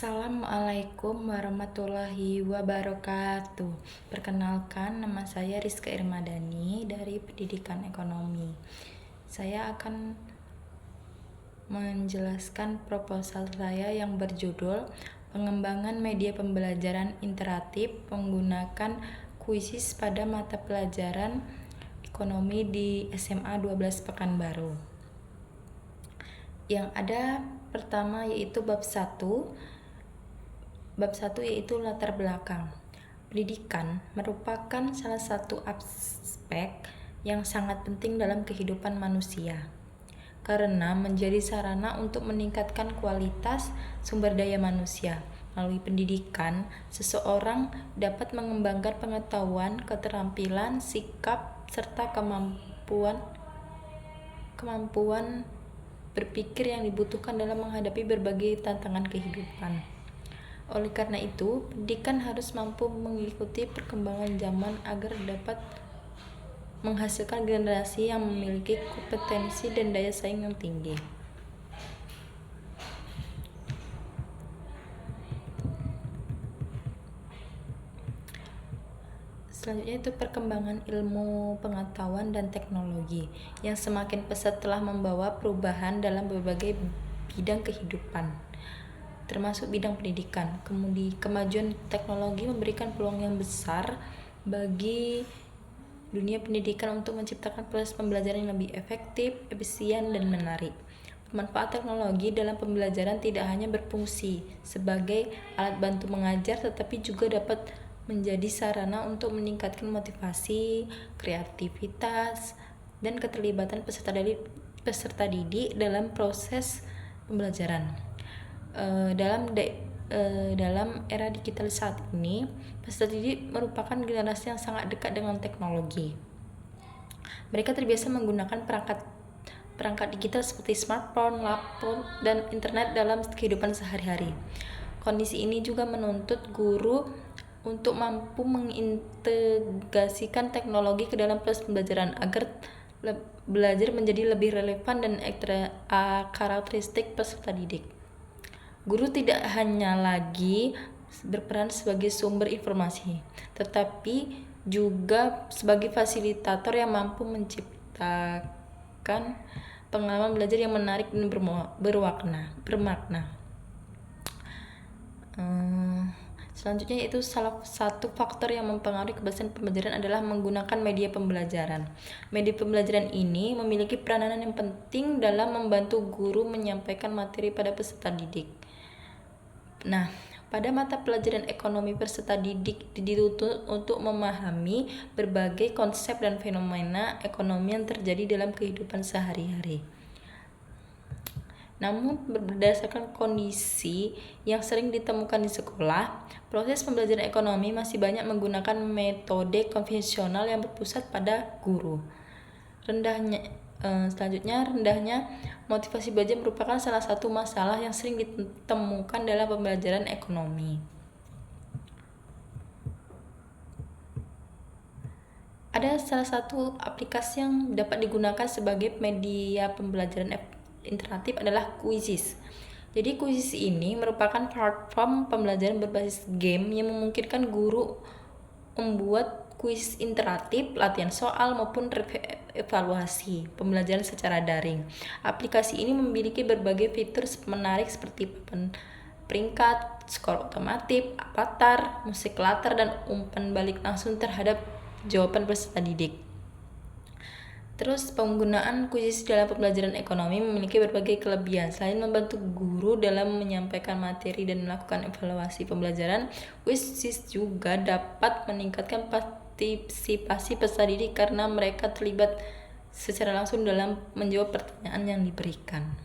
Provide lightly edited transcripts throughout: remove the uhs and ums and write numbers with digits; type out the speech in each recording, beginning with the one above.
Assalamualaikum warahmatullahi wabarakatuh. Perkenalkan, nama saya Rizka Irmadani dari Pendidikan Ekonomi. Saya akan menjelaskan proposal saya yang berjudul Pengembangan Media Pembelajaran Interaktif menggunakan kuisis pada mata pelajaran ekonomi di SMA 12 Pekanbaru. Yang ada pertama yaitu bab 1. Bab 1 yaitu latar belakang. Pendidikan merupakan salah satu aspek yang sangat penting dalam kehidupan manusia, karena menjadi sarana untuk meningkatkan kualitas sumber daya manusia. Melalui pendidikan, seseorang dapat mengembangkan pengetahuan, keterampilan, sikap, serta kemampuan berpikir yang dibutuhkan dalam menghadapi berbagai tantangan kehidupan. Oleh karena itu, pendidikan harus mampu mengikuti perkembangan zaman agar dapat menghasilkan generasi yang memiliki kompetensi dan daya saing yang tinggi. Selanjutnya itu perkembangan ilmu pengetahuan dan teknologi yang semakin pesat telah membawa perubahan dalam berbagai bidang kehidupan, termasuk bidang pendidikan. Kemudian kemajuan teknologi memberikan peluang yang besar bagi dunia pendidikan untuk menciptakan proses pembelajaran yang lebih efektif, efisien, dan menarik. Manfaat teknologi dalam pembelajaran tidak hanya berfungsi sebagai alat bantu mengajar, tetapi juga dapat menjadi sarana untuk meningkatkan motivasi, kreativitas, dan keterlibatan peserta didik dalam proses pembelajaran. Dalam era digital saat ini, peserta didik merupakan generasi yang sangat dekat dengan teknologi. Mereka terbiasa menggunakan perangkat digital seperti smartphone, laptop, dan internet dalam kehidupan sehari-hari. Kondisi ini juga menuntut guru untuk mampu mengintegrasikan teknologi ke dalam proses pembelajaran agar belajar menjadi lebih relevan dan karakteristik peserta didik. Guru tidak hanya lagi berperan sebagai sumber informasi, tetapi juga sebagai fasilitator yang mampu menciptakan pengalaman belajar yang menarik dan bermakna. Selanjutnya itu salah satu faktor yang mempengaruhi keberhasilan pembelajaran adalah menggunakan media pembelajaran. Media pembelajaran ini memiliki peranan yang penting dalam membantu guru menyampaikan materi pada peserta didik. Nah, pada mata pelajaran ekonomi, peserta didik dituntut untuk memahami berbagai konsep dan fenomena ekonomi yang terjadi dalam kehidupan sehari-hari. Namun, berdasarkan kondisi yang sering ditemukan di sekolah, proses pembelajaran ekonomi masih banyak menggunakan metode konvensional yang berpusat pada guru. Selanjutnya, rendahnya motivasi belajar merupakan salah satu masalah yang sering ditemukan dalam pembelajaran ekonomi. Ada salah satu aplikasi yang dapat digunakan sebagai media pembelajaran interaktif adalah Quizizz. Jadi Quizizz ini merupakan platform pembelajaran berbasis game yang memungkinkan guru membuat kuis interaktif, latihan soal maupun evaluasi pembelajaran secara daring. Aplikasi ini memiliki berbagai fitur menarik seperti papan peringkat, skor otomatis, avatar, musik latar, dan umpan balik langsung terhadap jawaban peserta didik. Terus penggunaan Quizizz dalam pembelajaran ekonomi memiliki berbagai kelebihan. Selain membantu guru dalam menyampaikan materi dan melakukan evaluasi pembelajaran, Quizizz juga dapat meningkatkan partisipasi peserta didik karena mereka terlibat secara langsung dalam menjawab pertanyaan yang diberikan.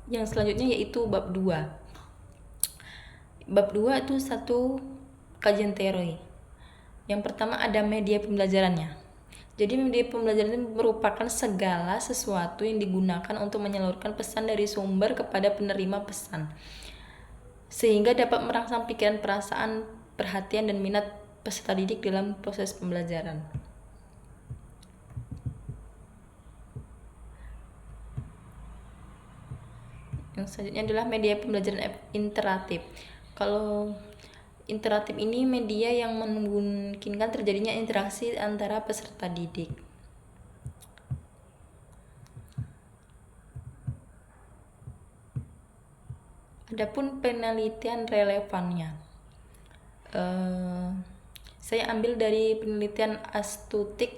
Yang selanjutnya yaitu bab 2. Bab 2 itu satu kajian teori. Yang pertama ada media pembelajarannya. Jadi media pembelajaran itu merupakan segala sesuatu yang digunakan untuk menyalurkan pesan dari sumber kepada penerima pesan, sehingga dapat merangsang pikiran, perasaan, perhatian, dan minat peserta didik dalam proses pembelajaran. Yang Selanjutnya adalah media pembelajaran interaktif. Kalau interaktif ini media yang memungkinkan terjadinya interaksi antara peserta didik. Adapun penelitian relevannya, saya ambil dari penelitian Astutik,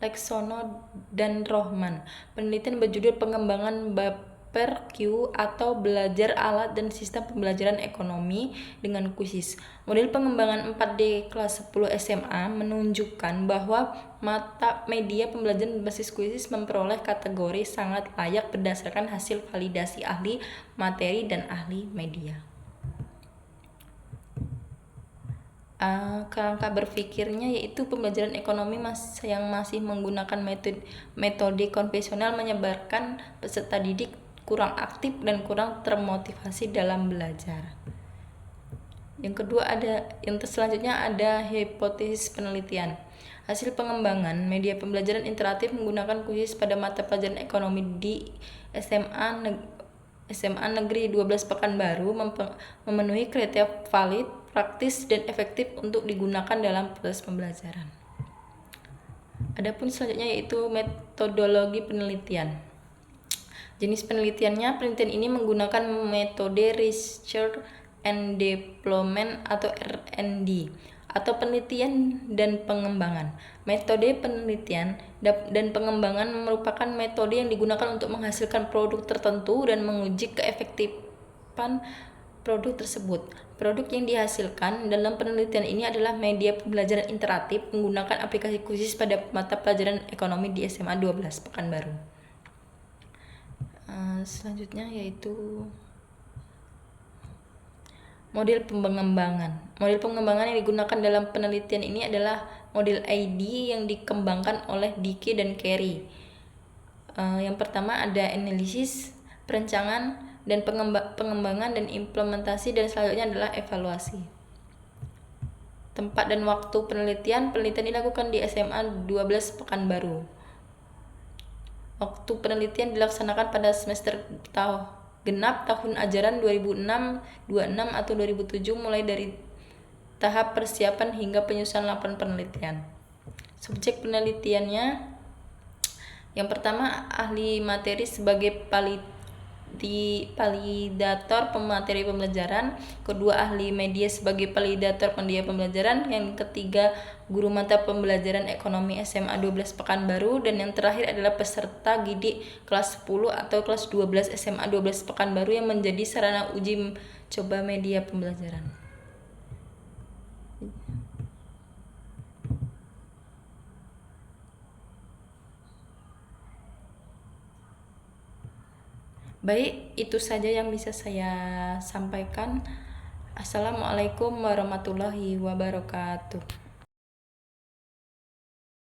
Leksono, dan Rohman. Penelitian berjudul pengembangan Baper-Q atau belajar alat dan sistem pembelajaran ekonomi dengan kuisis. Model pengembangan 4D kelas 10 SMA menunjukkan bahwa mata media pembelajaran berbasis kuisis memperoleh kategori sangat layak berdasarkan hasil validasi ahli materi dan ahli media. Kerangka berpikirnya yaitu pembelajaran ekonomi yang masih menggunakan metode konvensional menyebabkan peserta didik kurang aktif dan kurang termotivasi dalam belajar. Selanjutnya ada hipotesis penelitian. Hasil pengembangan media pembelajaran interaktif menggunakan kuisis pada mata pelajaran ekonomi di SMA Negeri 12 Pekanbaru memenuhi kriteria valid, praktis, dan efektif untuk digunakan dalam proses pembelajaran. Adapun selanjutnya yaitu metodologi penelitian. Jenis penelitiannya, penelitian ini menggunakan metode Research and Development atau R&D atau penelitian dan pengembangan. Metode penelitian dan pengembangan merupakan metode yang digunakan untuk menghasilkan produk tertentu dan menguji keefektifan produk tersebut. Produk yang dihasilkan dalam penelitian ini adalah media pembelajaran interaktif menggunakan aplikasi khusus pada mata pelajaran ekonomi di SMA 12 Pekanbaru. Selanjutnya yaitu model pengembangan. Model pengembangan yang digunakan dalam penelitian ini adalah model ID yang dikembangkan oleh Dike dan Carey. Yang pertama ada analisis, perencanaan, dan pengembangan dan implementasi, dan selanjutnya adalah evaluasi. Tempat dan waktu penelitian dilakukan di SMA 12 Pekanbaru. Waktu penelitian dilaksanakan pada semester genap tahun ajaran 2006-26 atau 2007 mulai dari tahap persiapan hingga penyusunan laporan penelitian. Subjek penelitiannya yang pertama ahli materi sebagai validator pemateri pembelajaran, kedua ahli media sebagai validator media pembelajaran, yang ketiga guru mata pembelajaran ekonomi SMA 12 Pekanbaru, dan yang terakhir adalah peserta didik kelas 10 atau kelas 12 SMA 12 Pekanbaru yang menjadi sarana uji coba media pembelajaran. Baik, itu saja yang bisa saya sampaikan. Assalamualaikum warahmatullahi wabarakatuh.